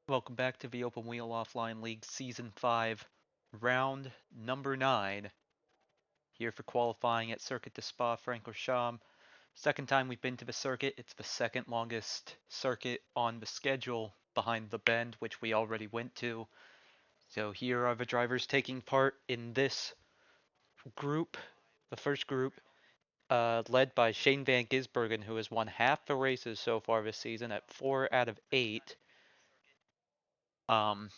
Welcome back to the Open Wheel Offline League Season 5, Round number 9. Here for qualifying at Circuit de Spa-Francorchamps. Second time we've been to the circuit. It's the second longest circuit on the schedule behind the Bend, which we already went to. So here are the drivers taking part in this group. The first group, led by Shane Van Gisbergen, who has won half the races so far this season at 4 out of 8. Um,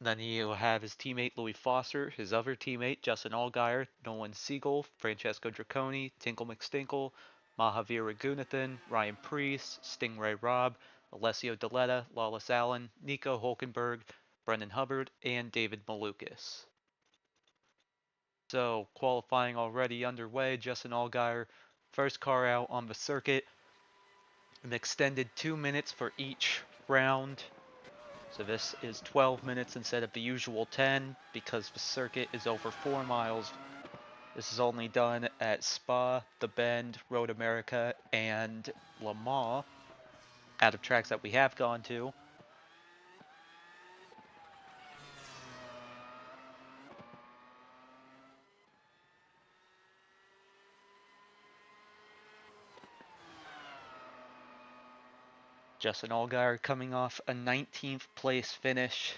then you have his teammate Louis Foster, his other teammate Justin Allgaier, Nolan Siegel, Francesco Draconi, Tinkle McStinkle, Mahavir Raghunathan, Ryan Priest, Stingray Robb, Alessio Deletta, Lawless Allen, Nico Hulkenberg, Brendan Hubbard, and David Malukas. So qualifying already underway. Justin Allgaier, first car out on the circuit, an extended 2 minutes for each round. So this is 12 minutes instead of the usual 10 because the circuit is over 4 miles. This is only done at Spa, The Bend, Road America, and Le Mans, out of tracks that we have gone to. Justin Allgaier coming off a 19th place finish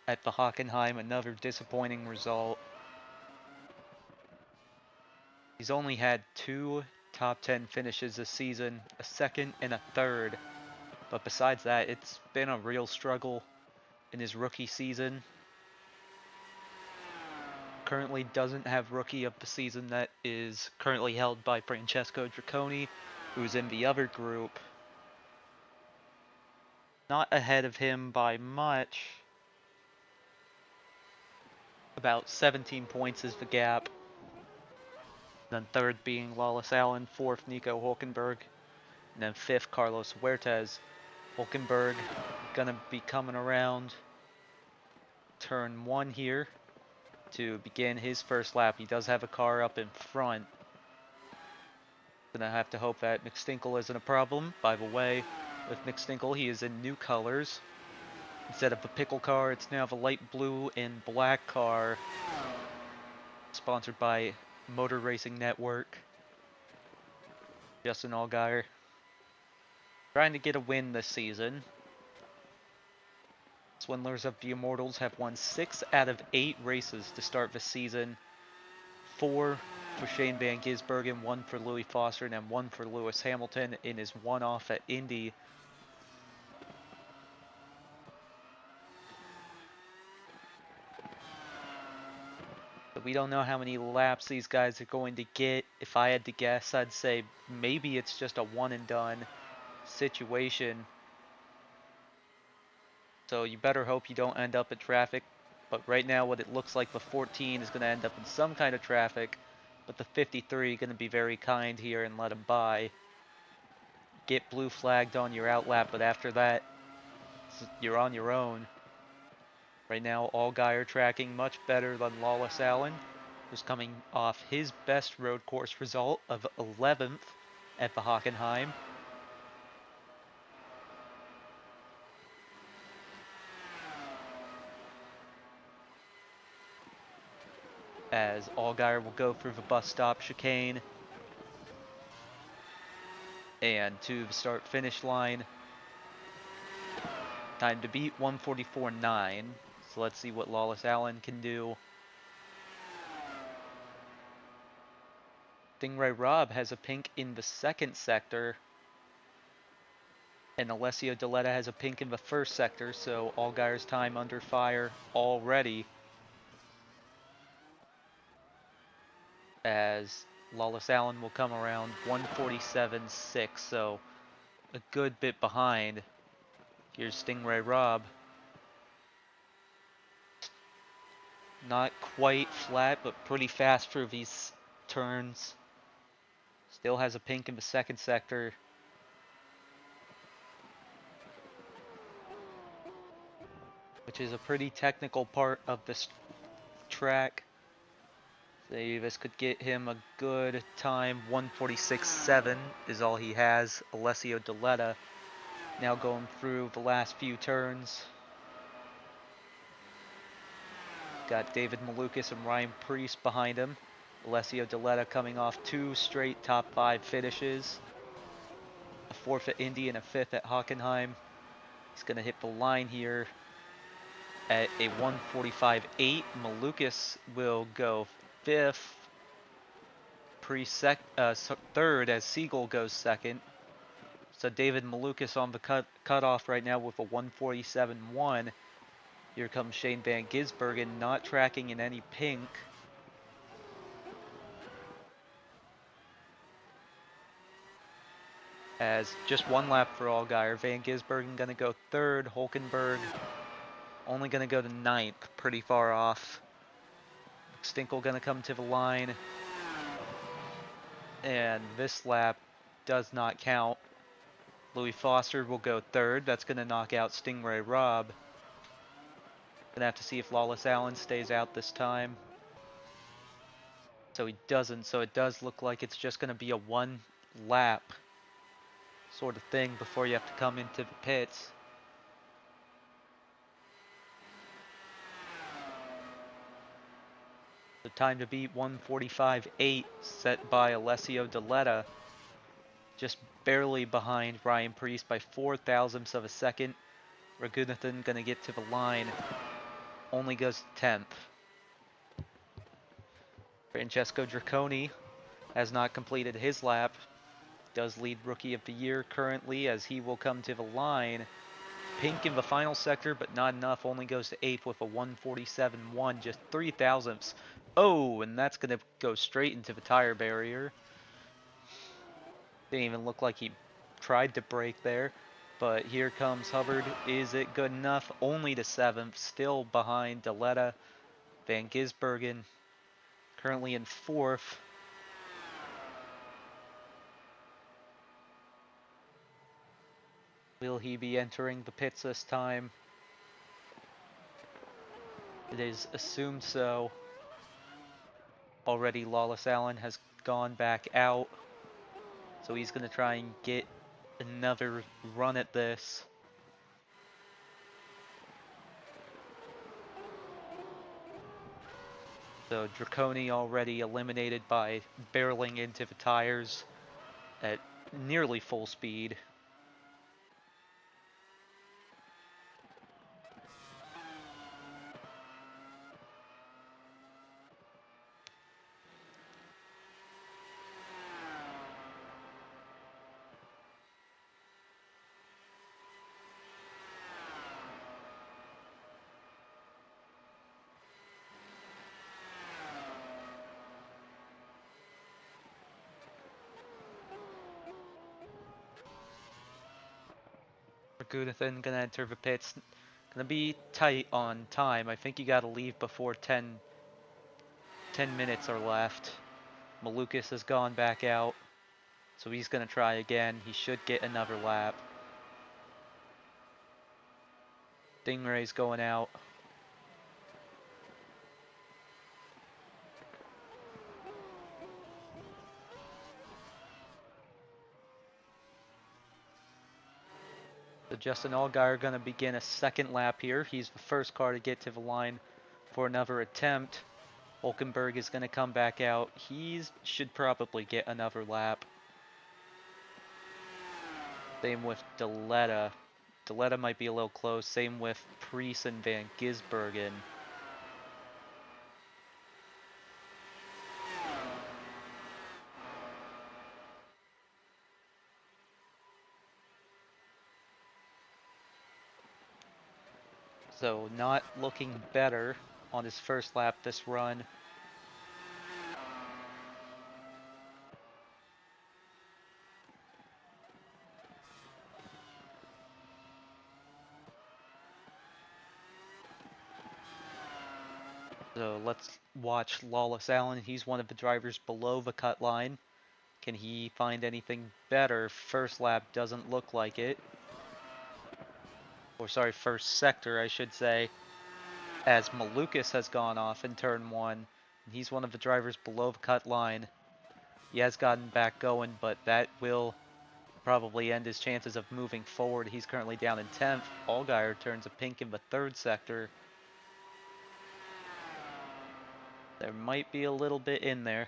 at the Hockenheim, another disappointing result. He's only had 2 top 10 finishes this season, a second and a third. But besides that, it's been a real struggle in his rookie season. Currently doesn't have rookie of the season that is currently held by Francesco Draconi, who's in the other group. Not ahead of him by much. About 17 points is the gap. Then third being Lawless Allen, fourth Nico Hulkenberg, and then fifth Carlos Huertas. Hulkenberg gonna be coming around turn 1 here to begin his first lap. He does have a car up in front. Gonna have to hope that McStinkle isn't a problem. By the way, with McStinkle, he is in new colors. Instead of the pickle car, it's now the light blue and black car. Sponsored by Motor Racing Network. Justin Allgaier trying to get a win this season. Swindlers of the Immortals have won 6 out of 8 races to start the season. 4 for Shane Van Gisbergen, 1 for Louis Foster, and then 1 for Lewis Hamilton in his one-off at Indy. But we don't know how many laps these guys are going to get. If I had to guess, I'd say maybe it's just a one and done situation. So you better hope you don't end up in traffic. But right now what it looks like the 14 is going to end up in some kind of traffic. But the 53 going to be very kind here and let him by. Get blue flagged on your outlap, but after that, you're on your own. Right now, Allgaier tracking much better than Lawless Allen, who's coming off his best road course result of 11th at the Hockenheim. As Allgaier will go through the bus stop chicane and to the start-finish line. Time to beat 144.9. So let's see what Lawless Allen can do. Stingray Robb has a pink in the second sector. And Alessio Deletta has a pink in the first sector, so Allgaier's time under fire already. As Lawless Allen will come around 147.6, so a good bit behind. Here's Stingray Robb. Not quite flat, but pretty fast through these turns. Still has a pink in the second sector. Which is a pretty technical part of this track. This could get him a good time. 146.7 is all he has. Alessio Deletta now going through the last few turns. Got David Malukas and Ryan Preece behind him. Alessio Deletta coming off 2 straight top 5 finishes. A 4th at Indy and a 5th at Hockenheim. He's going to hit the line here at a 1:45.8. Malukas will go 5th. Preece 3rd as Siegel goes 2nd. So David Malukas on the cutoff right now with a 1:47.1. Here comes Shane Van Gisbergen, not tracking in any pink. As just 1 lap for Allgaier. Van Gisbergen going to go 3rd. Hulkenberg only going to go to 9th, pretty far off. Stinkel going to come to the line. And this lap does not count. Louis Foster will go 3rd. That's going to knock out Stingray Robb. Gonna have to see if Lawless Allen stays out this time. So he doesn't, so it does look like it's just gonna be a 1 lap sort of thing before you have to come into the pits. The time to beat 1:45.8 set by Alessio Deletta. Just barely behind Ryan Preece by 4 thousandths of a second. Raghunathan gonna get to the line. Only goes 10th. Francesco Draconi has not completed his lap. Does lead Rookie of the Year currently as he will come to the line. Pink in the final sector, but not enough. Only goes to 8th with a 1:47.1, just 3 thousandths. Oh, and that's going to go straight into the tire barrier. Didn't even look like he tried to brake there. But here comes Hubbard. Is it good enough? Only to 7th, still behind Deletta. Van Gisbergen currently in 4th. Will he be entering the pits this time? It is assumed so. Already Lawless Allen has gone back out. So he's going to try and get another run at this. So Draconi already eliminated by barreling into the tires at nearly full speed. Raghunathan gonna enter the pits. Gonna be tight on time. I think you gotta leave before 10 minutes are left. Malukas has gone back out. So he's gonna try again. He should get another lap. Stingray's going out. So Justin Allgaier going to begin a 2nd lap here. He's the first car to get to the line for another attempt. Hulkenberg is going to come back out. He should probably get another lap. Same with Deletta. Deletta might be a little close. Same with Preece and Van Gisbergen. So not looking better on his first lap this run. So let's watch Lawless Allen. He's one of the drivers below the cut line. Can he find anything better? First lap doesn't look like it. Or sorry, first sector I should say. As Malukas has gone off in turn 1. He's one of the drivers below the cut line. He has gotten back going, but that will probably end his chances of moving forward. He's currently down in 10th. Allgaier turns a pink in the 3rd sector. There might be a little bit in there.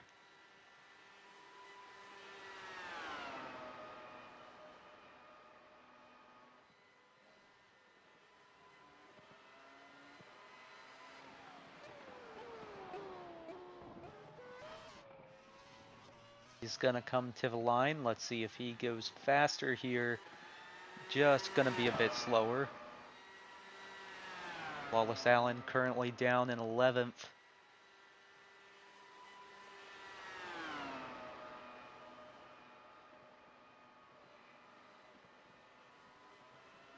He's gonna come to the line. Let's see if he goes faster here. Just gonna be a bit slower. Wallace Allen currently down in 11th.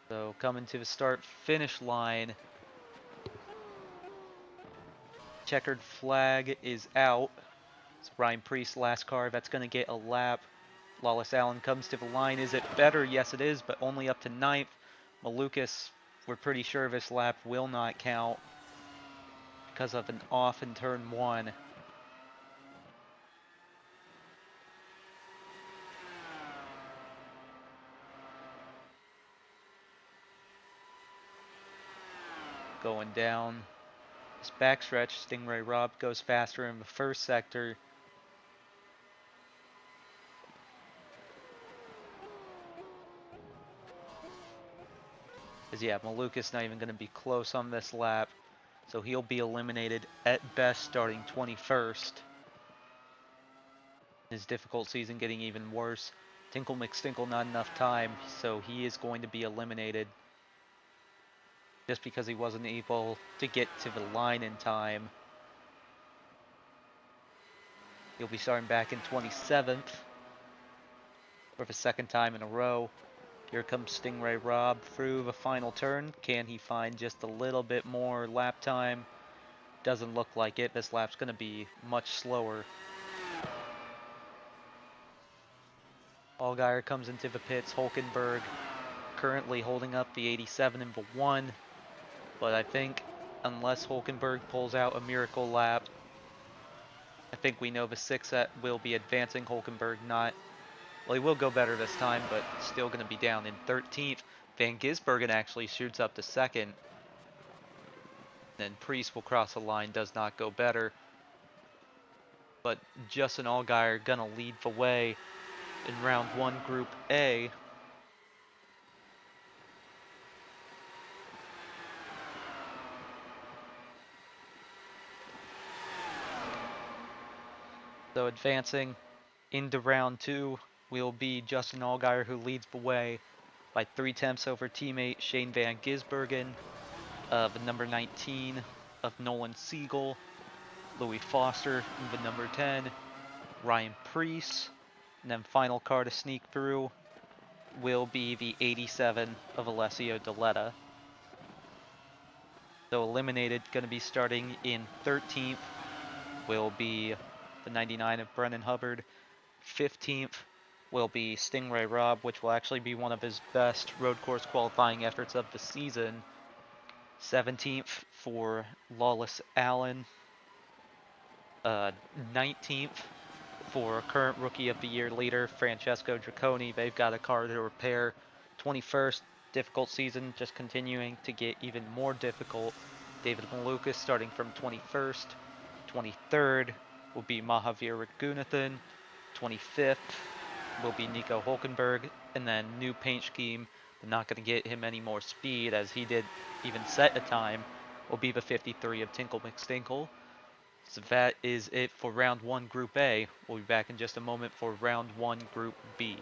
So coming to the start finish line. Checkered flag is out. It's Ryan Priest's last car. That's going to get a lap. Lawless Allen comes to the line. Is it better? Yes, it is, but only up to 9th. Malukas, we're pretty sure this lap will not count because of an off in turn 1. Going down this backstretch, Stingray Rob goes faster in the first sector. Because yeah, Malukas not even going to be close on this lap. So he'll be eliminated at best starting 21st. His difficult season getting even worse. Tinkle McStinkle not enough time, so he is going to be eliminated just because he wasn't able to get to the line in time. He'll be starting back in 27th for the second time in a row. Here comes Stingray Rob through the final turn. Can he find just a little bit more lap time? Doesn't look like it. This lap's going to be much slower. Allgaier comes into the pits. Hulkenberg currently holding up the 87 in the 1. But I think unless Hulkenberg pulls out a miracle lap, I think we know the 6 that will be advancing. Hulkenberg not. Well, he will go better this time, but still going to be down in 13th. Van Gisbergen actually shoots up to 2nd. Then Priest will cross the line, does not go better. But Justin Allgaier going to lead the way in round 1, Group A. So advancing into round 2 will be Justin Allgaier, who leads the way by 3 tenths over teammate Shane Van Gisbergen of number 19 of Nolan Siegel, Louis Foster in the number 10, Ryan Priest, and then final car to sneak through will be the 87 of Alessio Deletta. So eliminated, going to be starting in 13th, will be the 99 of Brennan Hubbard. 15th will be Stingray Rob, which will actually be one of his best road course qualifying efforts of the season. 17th for Lawless Allen. 19th for current Rookie of the Year leader Francesco Draconi. They've got a car to repair. 21st, difficult season, just continuing to get even more difficult. David Malukas starting from 21st. 23rd will be Mahavir Raghunathan. 25th will be Nico Hulkenberg. And then new paint scheme, but not going to get him any more speed as he did even set a time, will be the 53 of Tinkle McStinkle. So that is it for round 1 Group A. We'll be back in just a moment for round 1 Group B.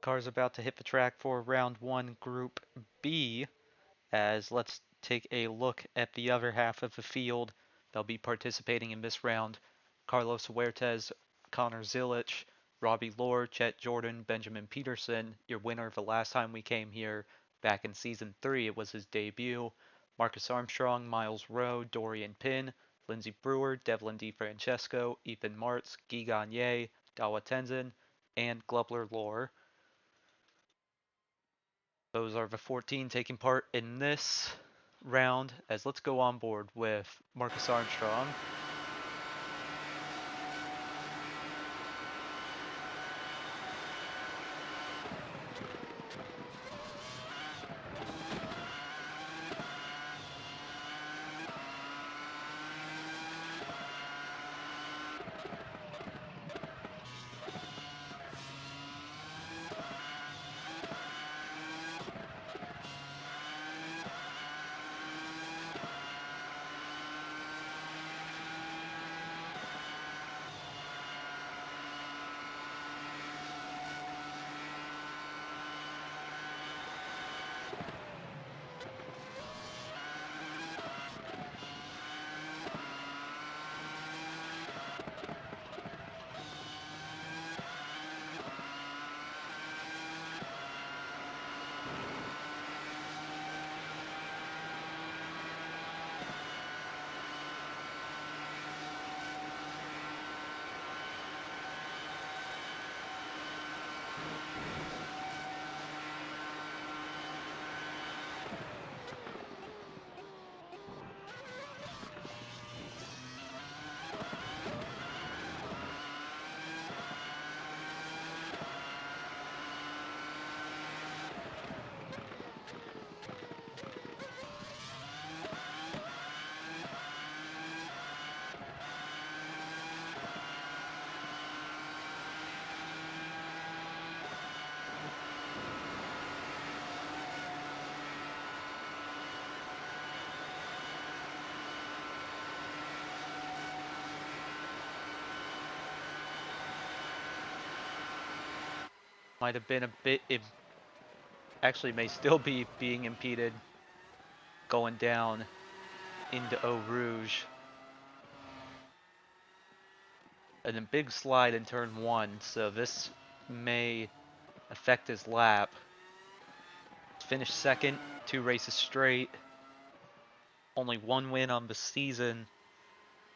Cars about to hit the track for round one, Group B, as let's take a look at the other half of the field. They'll be participating in this round. Carlos Huertas, Connor Zilich, Robbie Lohr, Chet Jordan, Benjamin Peterson, your winner the last time we came here back in Season 3. It was his debut. Marcus Armstrong, Miles Rowe, Dorian Pinn, Lindsey Brewer, Devlin DeFrancesco, Ethan Martz, Guy Gagne, Dawa Tenzin, and Glubler Lohr. Those are the 14 taking part in this round, as let's go on board with Marcus Armstrong. Might have been a bit, it actually may still be being impeded going down into Eau Rouge. And a big slide in turn one, so this may affect his lap. Finished second, 2 races straight. Only 1 win on the season.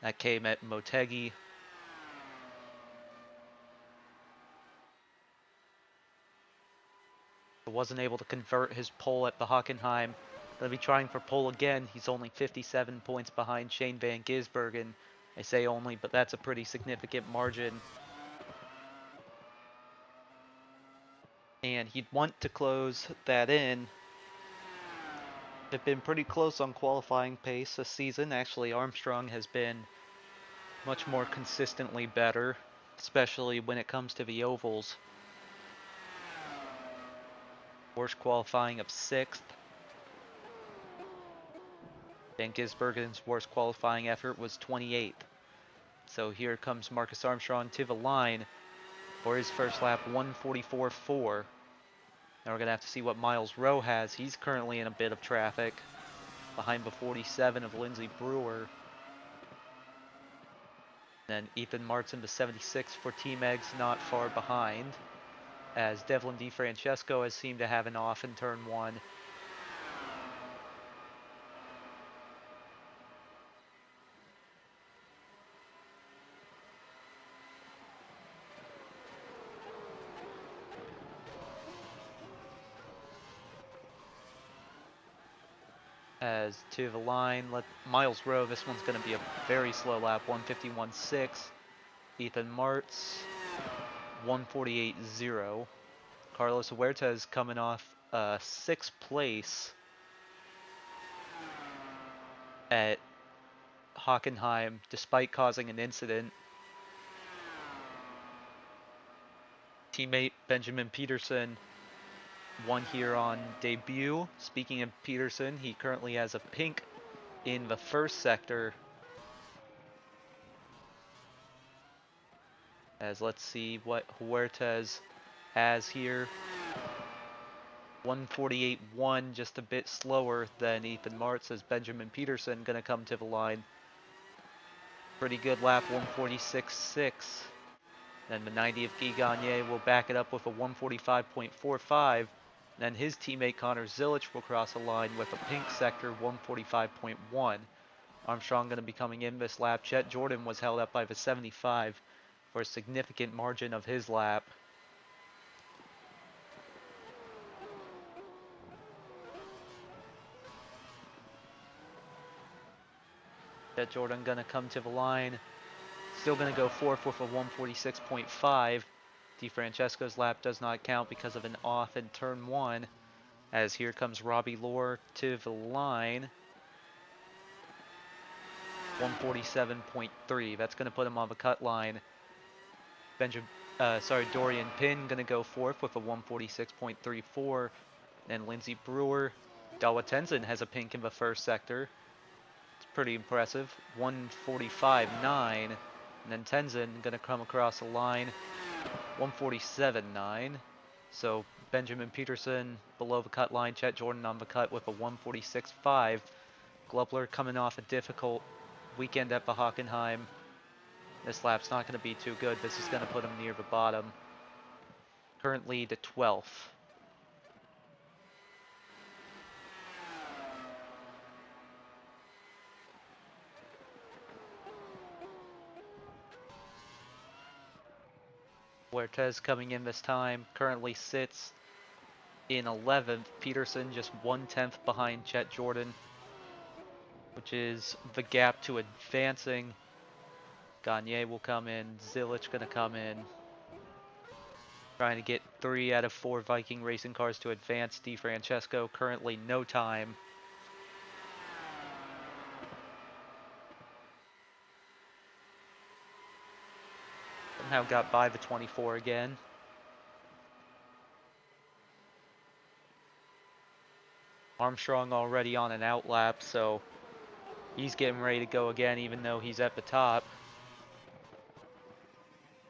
That came at Motegi. Wasn't able to convert his pole at the Hockenheim. Gonna be trying for pole again. He's only 57 points behind Shane Van Gisbergen. I say only, but that's a pretty significant margin. And he'd want to close that in. They've been pretty close on qualifying pace this season. Actually, Armstrong has been much more consistently better, especially when it comes to the ovals. Worst qualifying of 6th. Van Gisbergen's worst qualifying effort was 28th. So here comes Marcus Armstrong to the line for his first lap, 1:44.4. Now we're going to have to see what Miles Rowe has. He's currently in a bit of traffic behind the 47 of Lindsey Brewer. Then Ethan Martz in the 76 for Team Eggs, not far behind, as Devlin DeFrancesco has seemed to have an off in turn one. As to the line, let Miles Rowe, this one's going to be a very slow lap, 1:51.6. Ethan Martz, 1:48.0. Carlos Huertas coming off 6th place at Hockenheim, despite causing an incident. Teammate Benjamin Peterson won here on debut. Speaking of Peterson, he currently has a pink in the first sector. As let's see what Huertas has here. 148.1, just a bit slower than Ethan Martz, as Benjamin Peterson going to come to the line. Pretty good lap, 146.6. Then the 90 of Guy Gagné will back it up with a 145.45. Then his teammate Connor Zilic will cross the line with a pink sector, 145.1. Armstrong going to be coming in this lap. Chet Jordan was held up by the 75 for a significant margin of his lap. Chet Jordan going to come to the line. Still going to go fourth with a 146.5. DeFrancesco's lap does not count because of an off in turn 1. As here comes Robbie Lohr to the line. 147.3. That's going to put him on the cut line. Dorian Pinn going to go fourth with a 146.34. Then Lindsey Brewer. Dawa Tenzin has a pink in the first sector. It's pretty impressive. 145.9. And then Tenzin going to come across the line. 147.9. So Benjamin Peterson below the cut line. Chet Jordan on the cut with a 146.5. Glubler coming off a difficult weekend at the Hockenheim. This lap's not going to be too good. This is going to put him near the bottom. Currently the 12th. Huertas coming in this time. Currently sits in 11th. Peterson just 1/10 behind Chet Jordan, which is the gap to advancing. Gagné will come in. Zilic going to come in. Trying to get 3 out of 4 Viking racing cars to advance. DeFrancesco currently no time. Somehow got by the 24 again. Armstrong already on an outlap, so he's getting ready to go again even though he's at the top.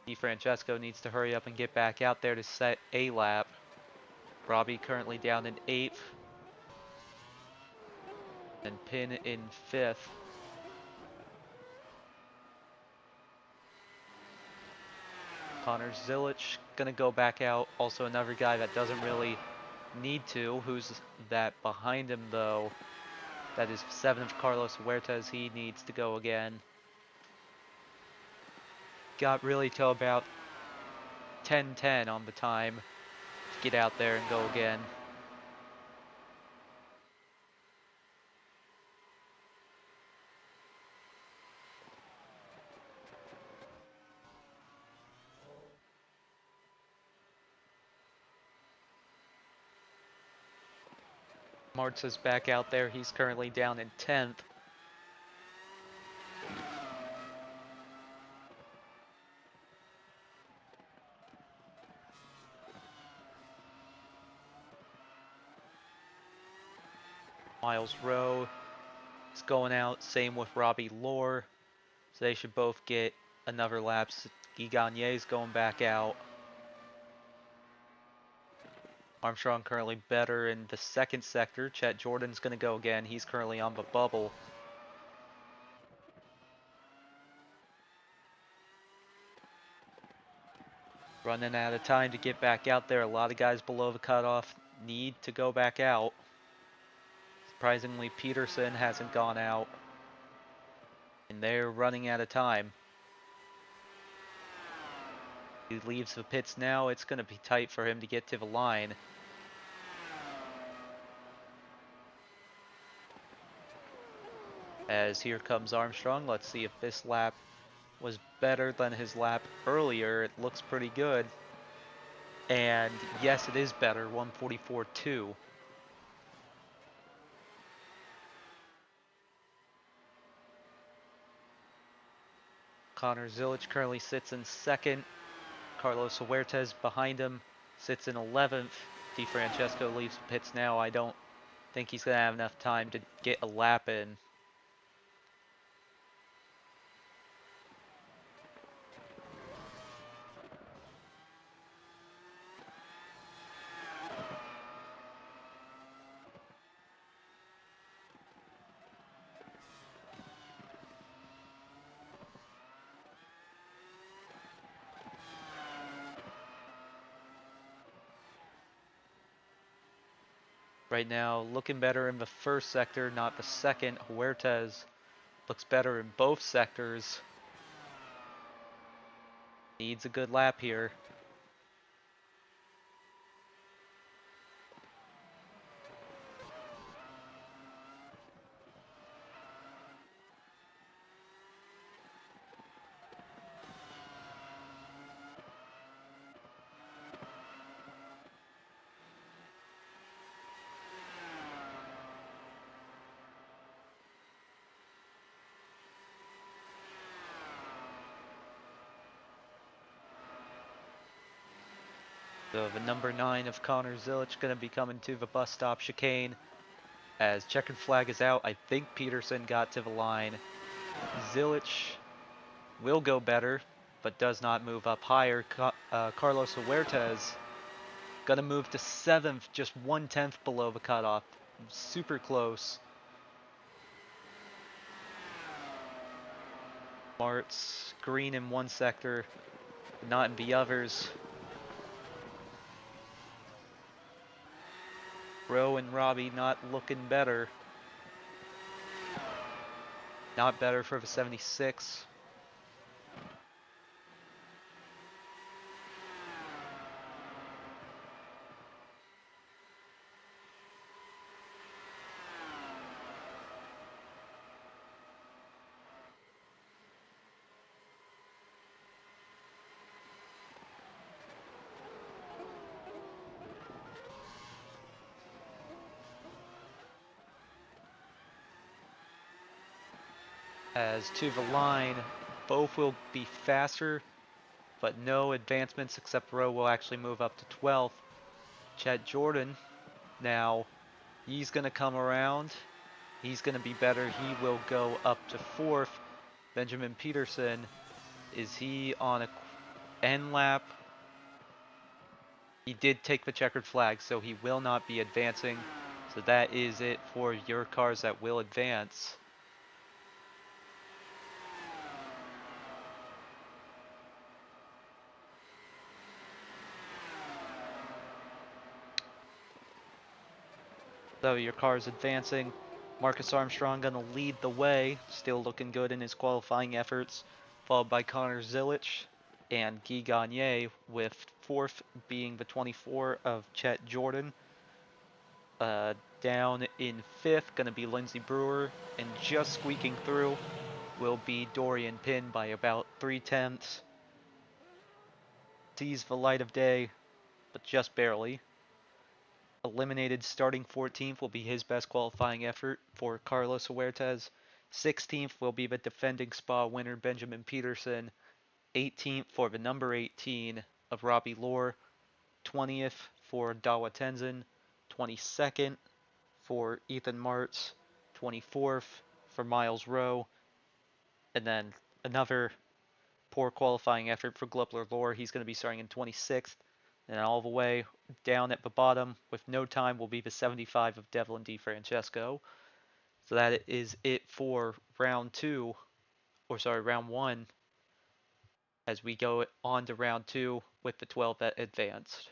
DeFrancesco needs to hurry up and get back out there to set a lap. Robbie currently down in 8th. And Pin in 5th. Connor Zilic gonna go back out. Also another guy that doesn't really need to. Who's that behind him though? That is 7th Carlos Huertas. He needs to go again. Got really till about 10:10 on the time to get out there and go again. Martz is back out there. He's currently down in 10th. Miles Rowe is going out. Same with Robbie Lohr. So they should both get another lap. Guy Gagné is going back out. Armstrong currently better in the second sector. Chet Jordan's going to go again. He's currently on the bubble. Running out of time to get back out there. A lot of guys below the cutoff need to go back out. Surprisingly, Peterson hasn't gone out. And they're running out of time. He leaves the pits now. It's going to be tight for him to get to the line. As here comes Armstrong. Let's see if this lap was better than his lap earlier. It looks pretty good. And yes, it is better. 144.2. Connor Zilic currently sits in 2nd. Carlos Huertas behind him sits in 11th. DeFrancesco leaves the pits now. I don't think he's going to have enough time to get a lap in. right now. Looking better in the first sector, not the second. Huertas looks better in both sectors. Needs a good lap here. So the number 9 of Connor Zilic going to be coming to the bus stop chicane. As checkered flag is out, I think Peterson got to the line. Zilic will go better, but does not move up higher. Carlos Huertas gonna move to 7th, just 1/10 below the cutoff. Super close. Martz, green in one sector, not in the others. Rowe and Robbie not looking better. Not better for the 76. As to the line, both will be faster, but no advancements except Rowe will actually move up to 12th. Chet Jordan, now he's going to come around. He's going to be better. He will go up to 4th. Benjamin Peterson, is he on a end lap? He did take the checkered flag, so he will not be advancing. So that is it for your cars that will advance. So your car's advancing. Marcus Armstrong gonna lead the way, still looking good in his qualifying efforts, followed by Connor Zilic and Guy Gagne, with 4th being the 24 of Chet Jordan. Down in 5th, gonna be Lindsey Brewer, and just squeaking through will be Dorian Pin by about 3/10. Sees the light of day, but just barely. Eliminated starting 14th will be his best qualifying effort for Carlos Huertas. 16th will be the defending Spa winner Benjamin Peterson. 18th for the number 18 of Robbie Lohr. 20th for Dawa Tenzin. 22nd for Ethan Martz. 24th for Miles Rowe. And then another poor qualifying effort for Glubler Lohr. He's going to be starting in 26th. And all the way down at the bottom with no time will be the 75 of Devlin DiFrancesco. So that is it for round 1, as we go on to round 2 with the 12 that advanced.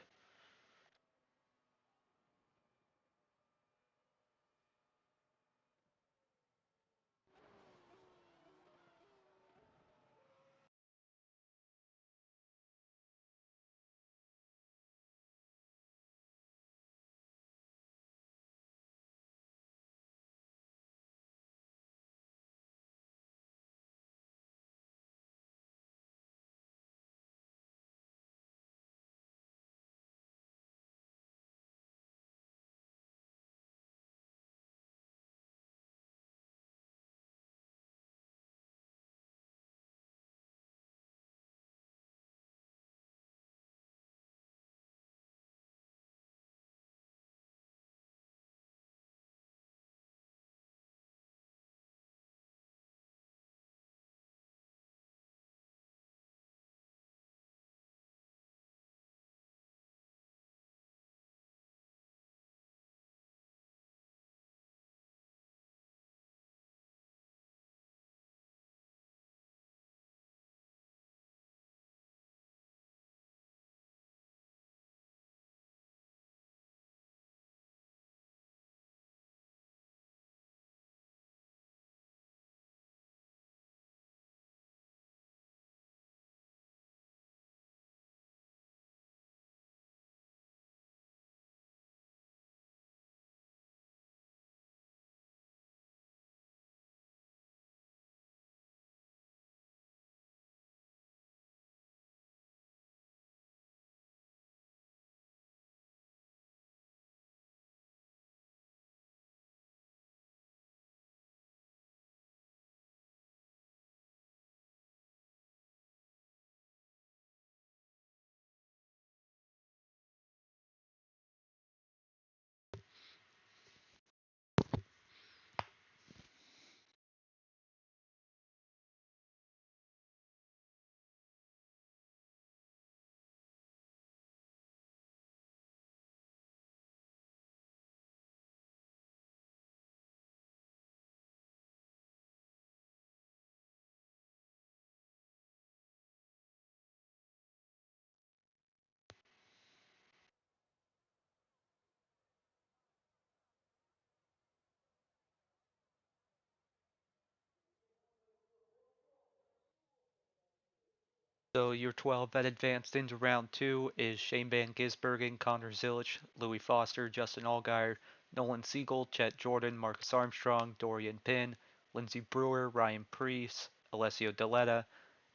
So your 12 that advanced into round 2 is Shane Van Gisbergen, Connor Zilic, Louis Foster, Justin Allgaier, Nolan Siegel, Chet Jordan, Marcus Armstrong, Dorian Pinn, Lindsey Brewer, Ryan Preece, Alessio Deletta,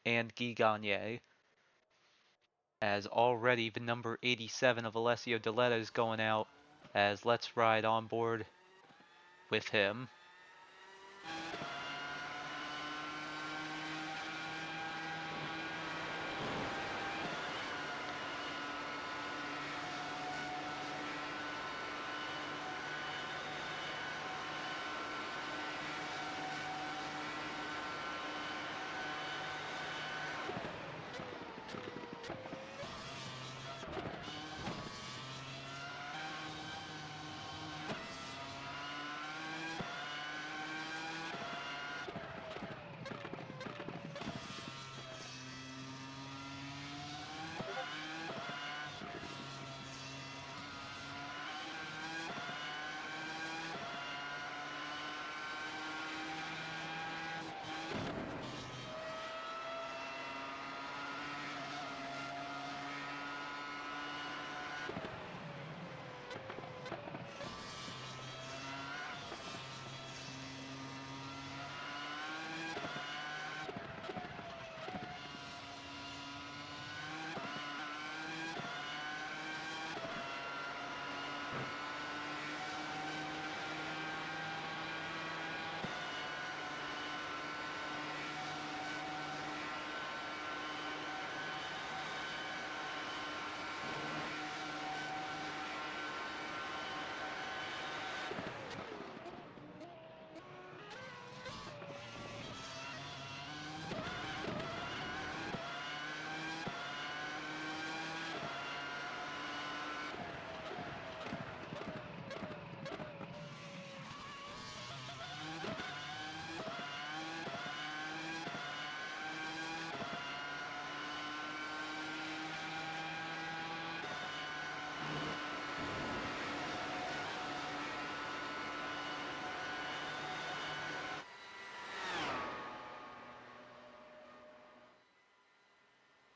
and Guy Gagne. As already the number 87 of Alessio Deletta is going out, as Let's Ride on board with him.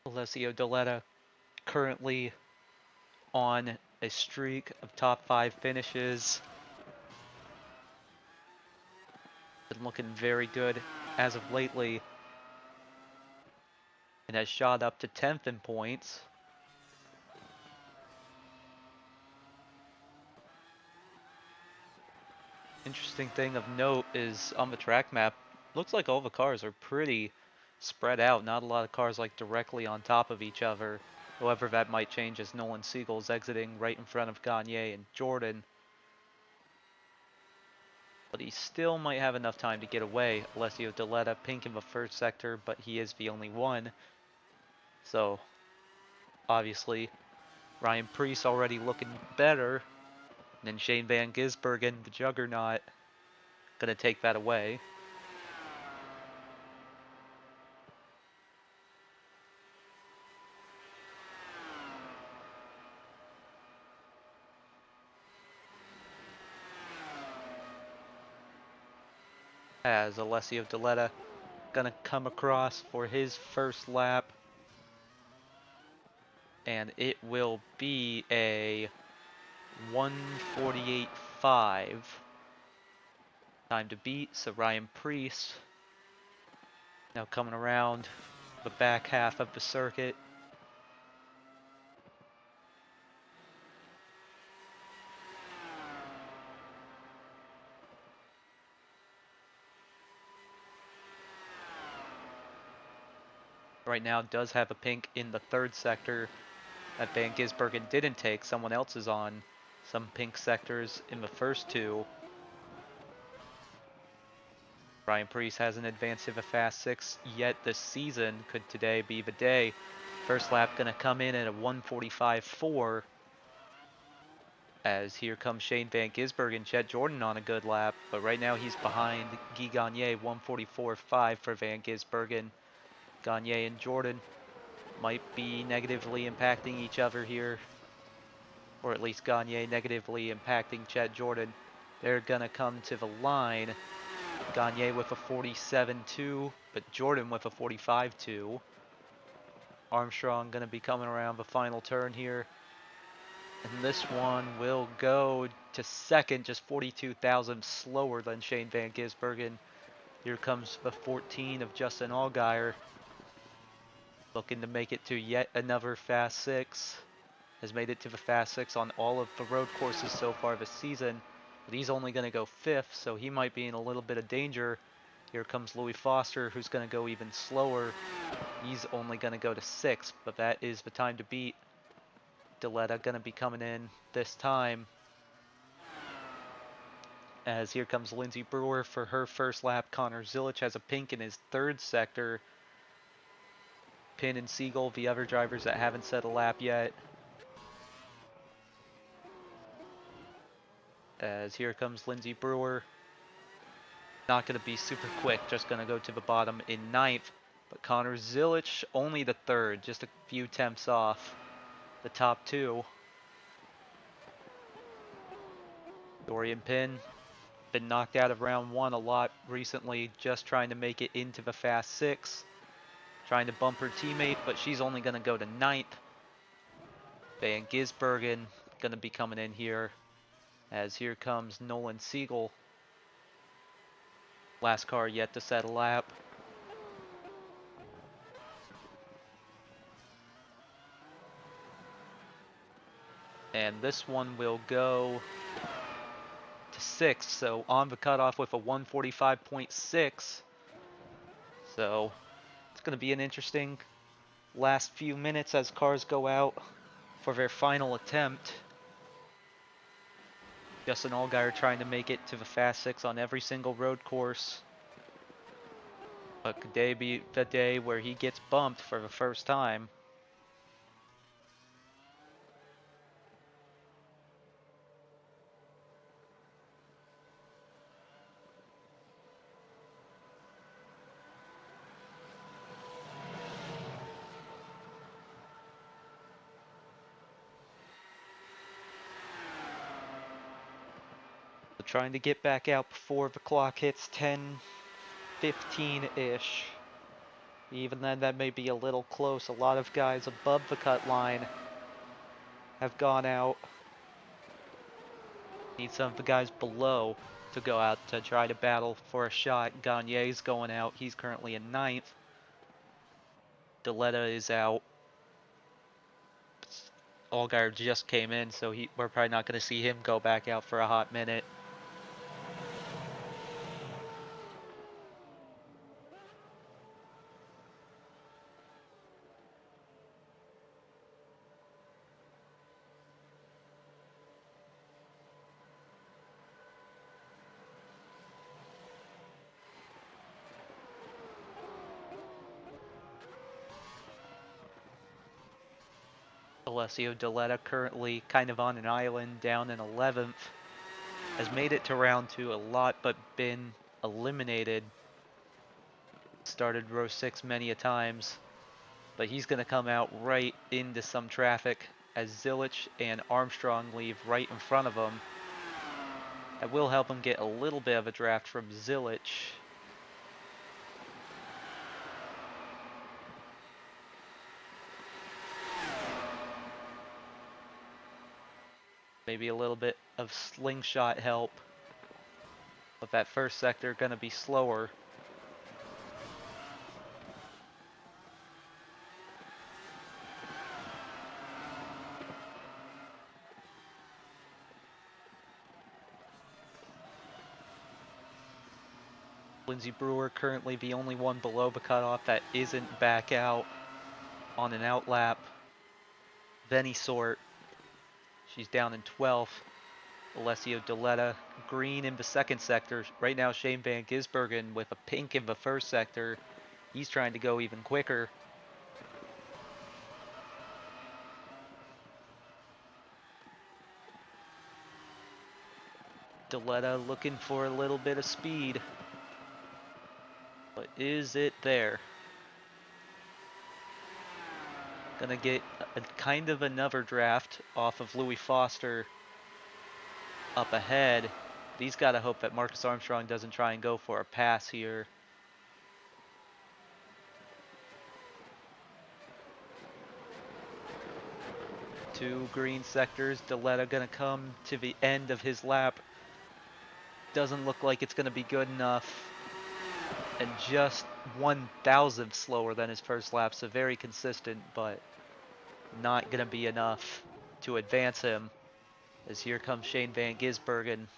Alessio Deletta currently on a streak of top 5 finishes. Been looking very good as of lately and has shot up to 10th in points. Interesting thing of note is on the track map, looks like all the cars are pretty spread out. Not a lot of cars like directly on top of each other. However, that might change as Nolan Siegel's exiting right in front of Gagne and Jordan. But he still might have enough time to get away. Alessio Deletta pink in the first sector, but he is the only one. So, obviously, Ryan Preece already looking better. And then Shane Van Gisbergen, the juggernaut, gonna take that away. As Alessio Deletta gonna come across for his first lap. And it will be a 1:48.5 time to beat. So Ryan Preece now coming around the back half of the circuit. Right now does have a pink in the third sector that Van Gisbergen didn't take. Someone else is on some pink sectors in the first two. Ryan Preece hasn't advanced to the Fast 6 yet this season. Could today be the day? First lap going to come in at a 1:45.4. As here comes Shane Van Gisbergen and Chet Jordan on a good lap. But right now he's behind Guy Gagne, 1:44.5 for Van Gisbergen. Gagne and Jordan might be negatively impacting each other here. Or at least Gagne negatively impacting Chet Jordan. They're going to come to the line. Gagne with a 47.2, but Jordan with a 45.2. Armstrong going to be coming around the final turn here. And this one will go to second, just 42,000 slower than Shane Van Gisbergen. Here comes the 14 of Justin Allgaier, looking to make it to yet another Fast Six. Has made it to the Fast Six on all of the road courses so far this season, but he's only going to go fifth, so he might be in a little bit of danger. Here comes Louis Foster, who's going to go even slower. He's only going to go to sixth, but that is the time to beat. Deletta going to be coming in this time, as here comes Lindsay Brewer for her first lap. Connor Zilich has a pink in his third sector. Pin and Siegel, the other drivers that haven't set a lap yet. As here comes Lindsay Brewer. Not going to be super quick, just going to go to the bottom in ninth. But Connor Zilich only the third, just a few tenths off the top two. Dorian Pin, been knocked out of round one a lot recently, just trying to make it into the Fast Six. Trying to bump her teammate, but she's only going to go to ninth. Van Gisbergen going to be coming in here, as here comes Nolan Siegel. Last car yet to set a lap. And this one will go to sixth, so on the cutoff with a 145.6. So it's going to be an interesting last few minutes as cars go out for their final attempt. Justin Allgaier trying to make it to the Fast Six on every single road course. But could today be the day where he gets bumped for the first time? So trying to get back out before the clock hits 10:15-ish. Even then, that may be a little close. A lot of guys above the cut line have gone out. Need some of the guys below to go out to try to battle for a shot. Gagne's going out. He's currently in ninth. Deletta is out. Allgaier just came in, so we're probably not going to see him go back out for a hot minute. Alessio Deletta currently kind of on an island down in 11th. Has made it to round two a lot, but been eliminated. Started row 6 many a times. But he's going to come out right into some traffic as Zilich and Armstrong leave right in front of him. That will help him get a little bit of a draft from Zilich. Maybe a little bit of slingshot help. But that first sector going to be slower. Lindsay Brewer currently the only one below the cutoff that isn't back out on an outlap of any sort. She's down in 12th. Alessio Deletta green in the second sector. Right now Shane Van Gisbergen with a pink in the first sector. He's trying to go even quicker. Deletta looking for a little bit of speed. But is it there? Gonna get a kind of another draft off of Louis Foster up ahead. He's got to hope that Marcus Armstrong doesn't try and go for a pass here. Two green sectors. Deletta gonna come to the end of his lap. Doesn't look like it's gonna be good enough. And just 1,000th slower than his first lap, so very consistent, but not gonna be enough to advance him. As here comes Shane Van Gisbergen.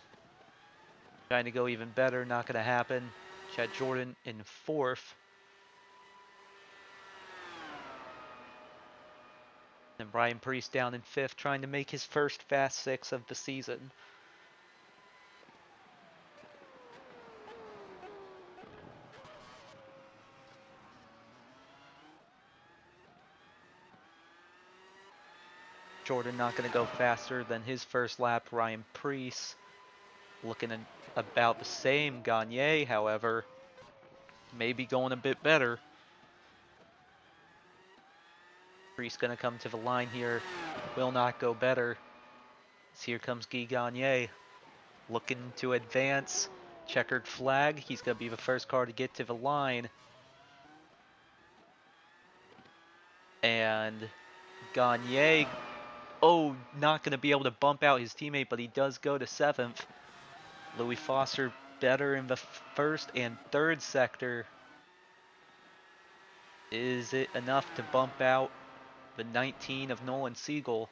Trying to go even better, not gonna happen. Chad Jordan in fourth. And Ryan Preece down in fifth, trying to make his first Fast Six of the season. Jordan not going to go faster than his first lap. Ryan Preece looking about the same. Gagne, however, maybe going a bit better. Preece going to come to the line here. Will not go better. As here comes Guy Gagne looking to advance. Checkered flag. He's going to be the first car to get to the line. And Gagne, oh, not going to be able to bump out his teammate, but he does go to seventh. Louis Foster better in the first and third sector. Is it enough to bump out the 19 of Nolan Siegel,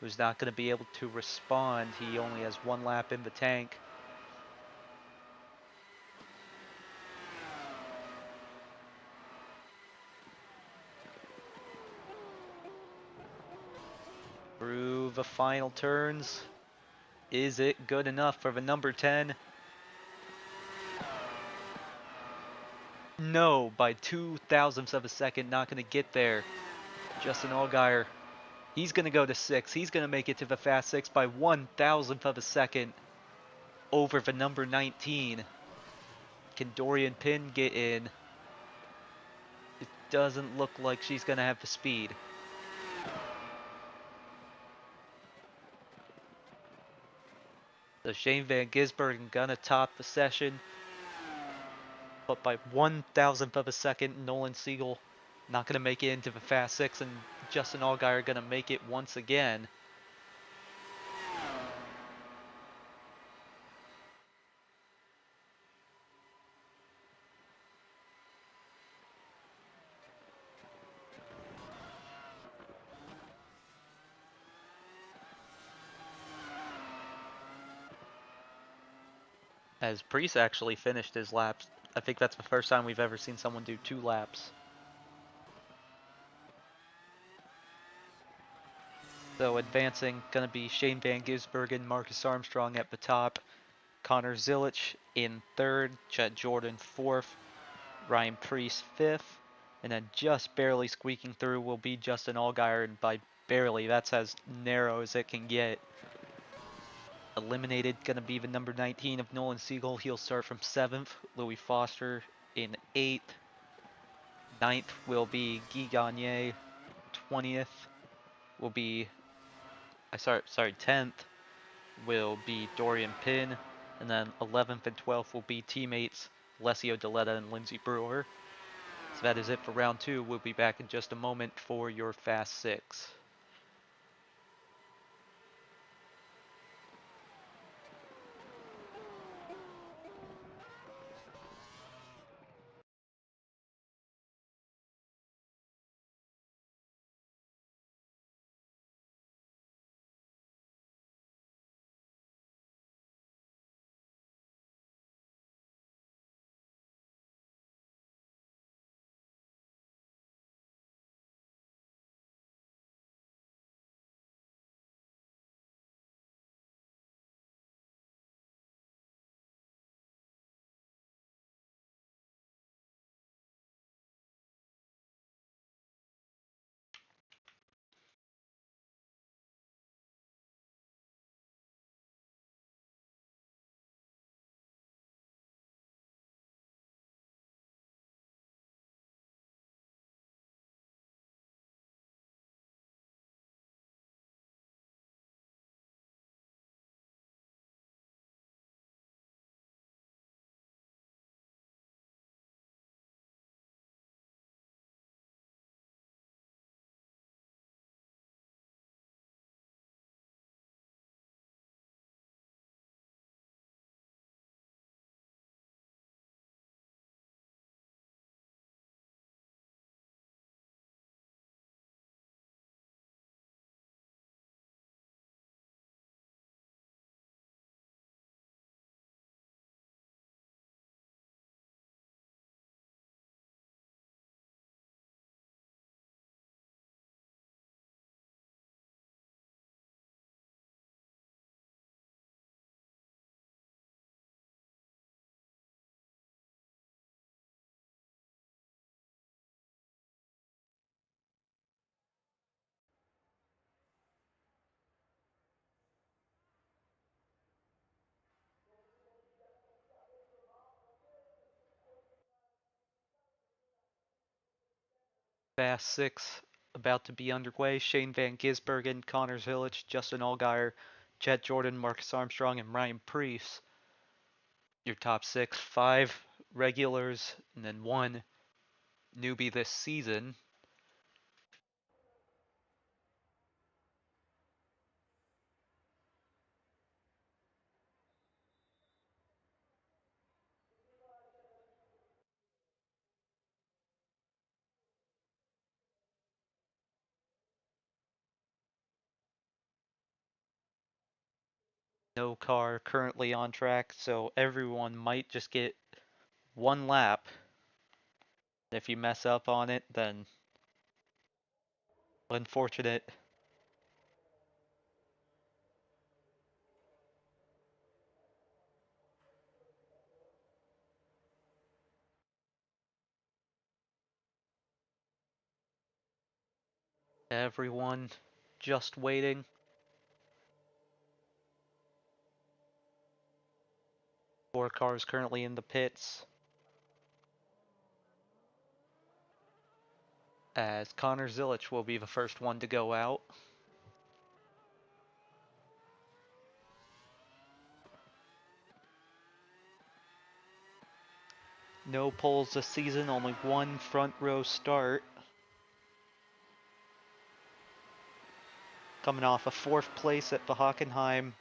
who's not going to be able to respond? He only has one lap in the tank. Through the final turns. Is it good enough for the number 10? No, by 2,000ths of a second, not going to get there. Justin Allgaier, he's going to go to 6. He's going to make it to the Fast 6 by 1,000th of a second over the number 19. Can Dorian Pin get in? It doesn't look like she's going to have the speed. So Shane Van Gisbergen gonna top the session, but by 1,000th of a second. Nolan Siegel not gonna make it into the Fast Six, and Justin Allgaier gonna make it once again. As Preece actually finished his laps. I think that's the first time we've ever seen someone do 2 laps. So advancing, gonna be Shane Van Gisbergen, Marcus Armstrong at the top, Connor Zilich in third, Chet Jordan fourth, Ryan Preece fifth, and then just barely squeaking through will be Justin Allgaier, and by barely, that's as narrow as it can get. Eliminated, gonna be the number 19 of Nolan Siegel. He'll start from 7th. Louis Foster in 8th. 9th will be Guy Gagne. 20th will be, 10th will be Dorian Pin. And then 11th and 12th will be teammates Alessio Deletta and Lindsey Brewer. So that is it for round 2. We'll be back in just a moment for your Fast 6. Fast Six about to be underway. Shane Van Gisbergen, Connor Zilic, Justin Allgaier, Chet Jordan, Marcus Armstrong, and Ryan Preece. Your top six, five regulars, and then one newbie this season. No car currently on track, so everyone might just get one lap. If you mess up on it, then unfortunate. Everyone just waiting. Four cars currently in the pits. As Connor Zilic will be the first one to go out. No poles this season, only one front row start. Coming off a fourth place at the Hockenheim.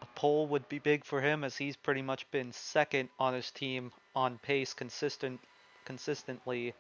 A pole would be big for him as he's pretty much been second on his team on pace consistently.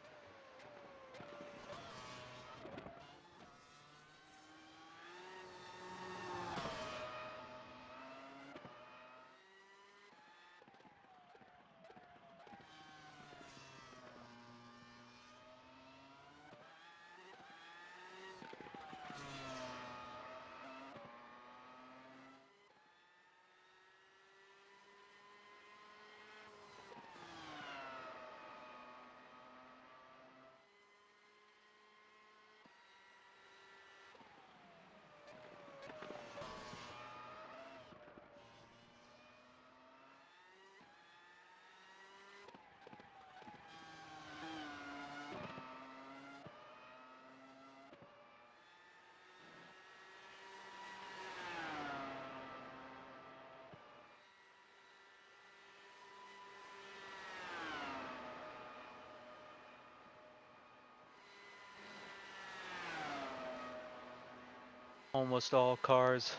Almost all cars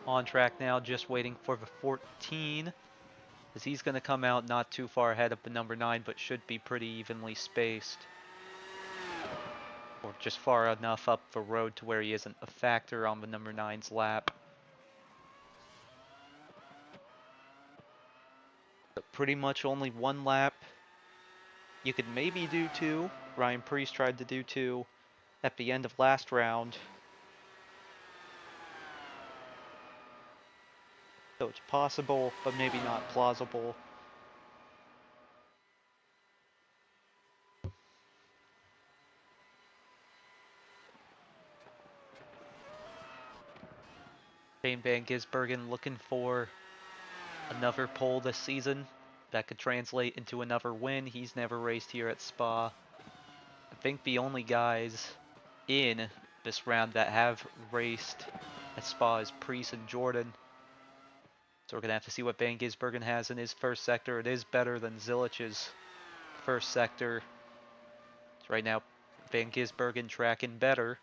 on track now, just waiting for the 14. As he's going to come out not too far ahead of the number 9, but should be pretty evenly spaced. Or just far enough up the road to where he isn't a factor on the number 9's lap. But pretty much only one lap. You could maybe do two. Ryan Preece tried to do two at the end of last round. So it's possible, but maybe not plausible. Shane Van Gisbergen looking for another pole this season. That could translate into another win. He's never raced here at Spa. I think the only guys in this round that have raced at Spa is Preece and Jordan. So we're going to have to see what Van Gisbergen has in his first sector. It is better than Zilic's first sector. So right now, Van Gisbergen tracking better.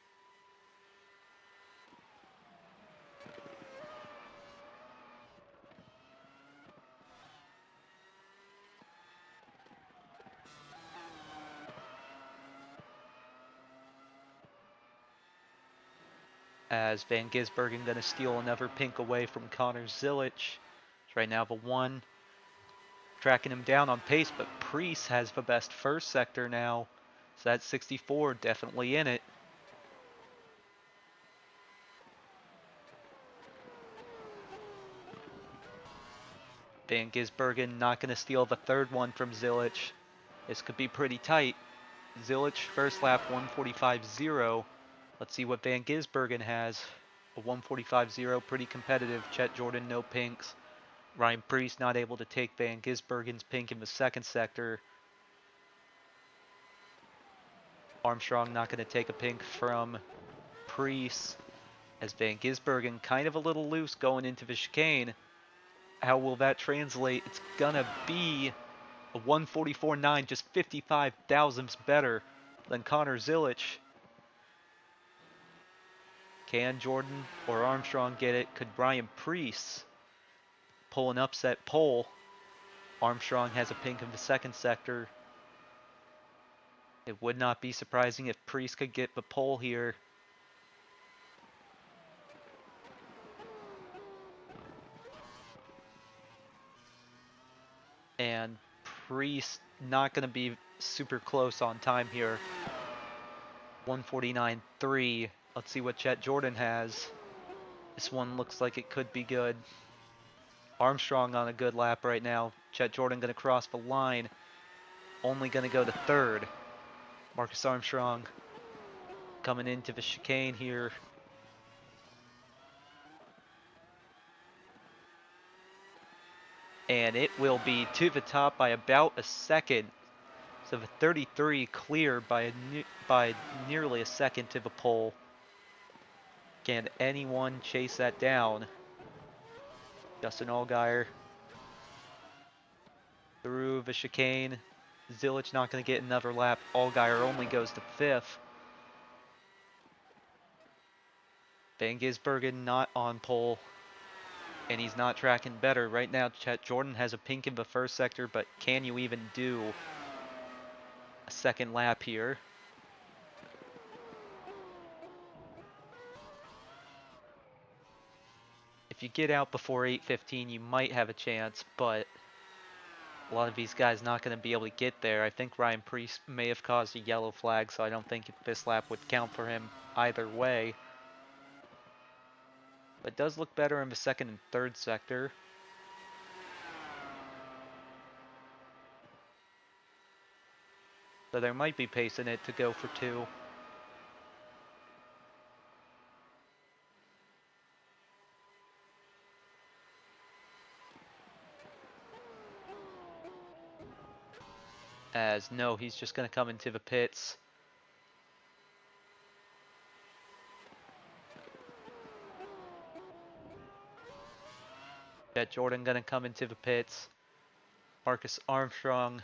As Van Gisbergen going to steal another pink away from Connor Zilic. Right now the one tracking him down on pace, but Preece has the best first sector now. So that 64 definitely in it. Van Gisbergen not going to steal the third one from Zilic. This could be pretty tight. Zilic first lap 145.0. Let's see what Van Gisbergen has. A 145.0, pretty competitive. Chet Jordan, no pinks. Ryan Preece not able to take Van Gisbergen's pink in the second sector. Armstrong not going to take a pink from Priest, as Van Gisbergen kind of a little loose going into the chicane. How will that translate? It's gonna be a 144.9, just 55 thousandths better than Connor Zilic. Can Jordan or Armstrong get it? Could Ryan Priest pull an upset pole? Armstrong has a pink in the second sector. It would not be surprising if Priest could get the pole here. And Priest not going to be super close on time here. 149.3. Let's see what Chet Jordan has. This one looks like it could be good. Armstrong on a good lap right now. Chet Jordan going to cross the line. Only going to go to third. Marcus Armstrong coming into the chicane here. And it will be to the top by about a second. So the 33 clear by nearly a second to the pole. Can anyone chase that down? Justin Allgaier through the chicane. Zilic not going to get another lap. Allgaier only goes to fifth. Van Gisbergen not on pole. And he's not tracking better. Right now, Chet Jordan has a pink in the first sector, but can you even do a second lap here? If you get out before 8:15, you might have a chance, but a lot of these guys not going to be able to get there. I think Ryan Priest may have caused a yellow flag, so I don't think this lap would count for him either way. But it does look better in the second and third sector. So there might be pace in it to go for two. As no, he's just going to come into the pits. Chet Jordan going to come into the pits. Marcus Armstrong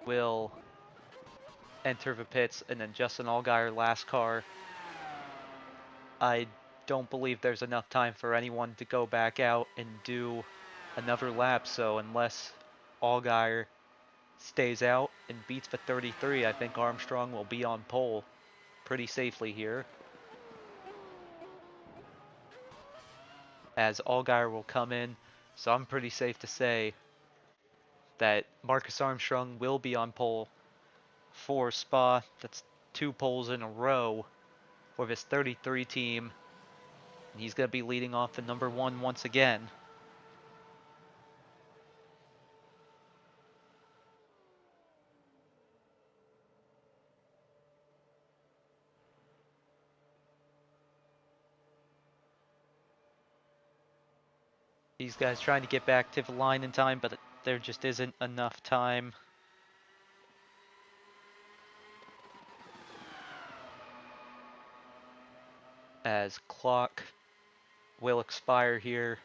will enter the pits, and then Justin Allgaier last car. I don't believe there's enough time for anyone to go back out and do another lap, so unless Allgaier stays out and beats the 33, I think Armstrong will be on pole pretty safely here. As Allgaier will come in, so I'm pretty safe to say that Marcus Armstrong will be on pole for Spa. That's 2 poles in a row for this 33 team. And he's going to be leading off the number 1 once again. These guys trying to get back to the line in time, but there just isn't enough time. As clock will expire here.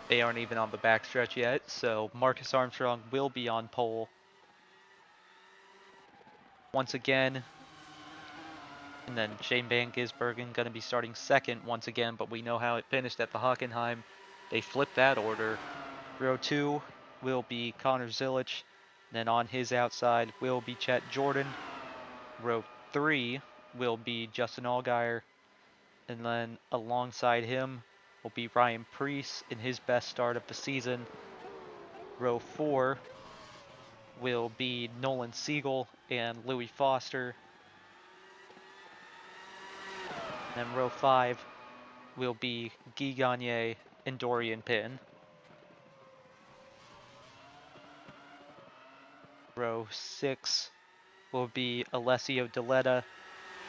They aren't even on the backstretch yet, so Marcus Armstrong will be on pole once again. And then Shane Van Gisbergen going to be starting second once again, but we know how it finished at the Hockenheim. They flipped that order. Row 2 will be Connor Zilic. Then on his outside will be Chet Jordan. Row 3 will be Justin Allgaier. And then alongside him will be Ryan Priest in his best start of the season. Row 4 will be Nolan Siegel and Louis Foster. And then row 5 will be Guy Gagne and Dorian Pin. Row 6 will be Alessio Deletta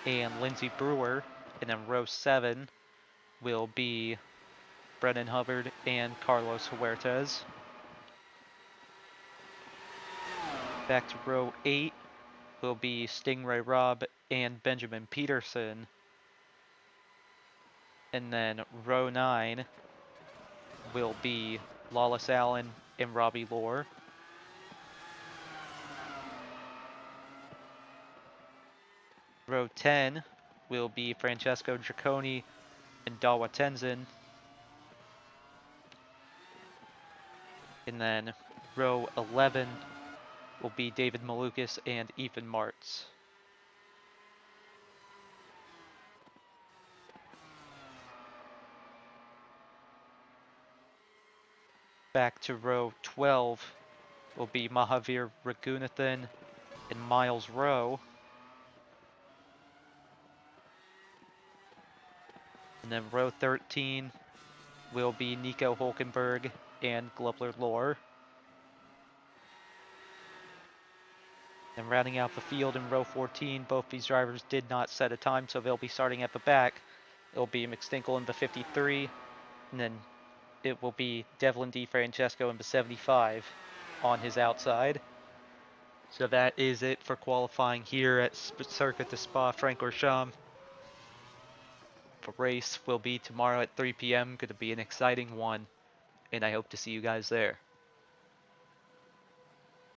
and Lindsey Brewer. And then row 7 will be Brennan Hubbard and Carlos Huertas. Back to row 8 will be Stingray Rob and Benjamin Peterson. And then row 9 will be Lawless Allen and Robbie Lohr. Row 10 will be Francesco Giacconi and Dawa Tenzin. And then row 11 will be David Malukas and Ethan Martz. Back to row 12 will be Mahavir Raghunathan and Miles Rowe. And then row 13 will be Nico Hulkenberg and Glubler Lohr. And rounding out the field in row 14, both these drivers did not set a time, so they'll be starting at the back. It'll be McStinkle in the 53, and then it will be Devlin DeFrancesco in the 75 on his outside. So that is it for qualifying here at Circuit de Spa-Francorchamps. The race will be tomorrow at 3 p.m. Going to be an exciting one, and I hope to see you guys there.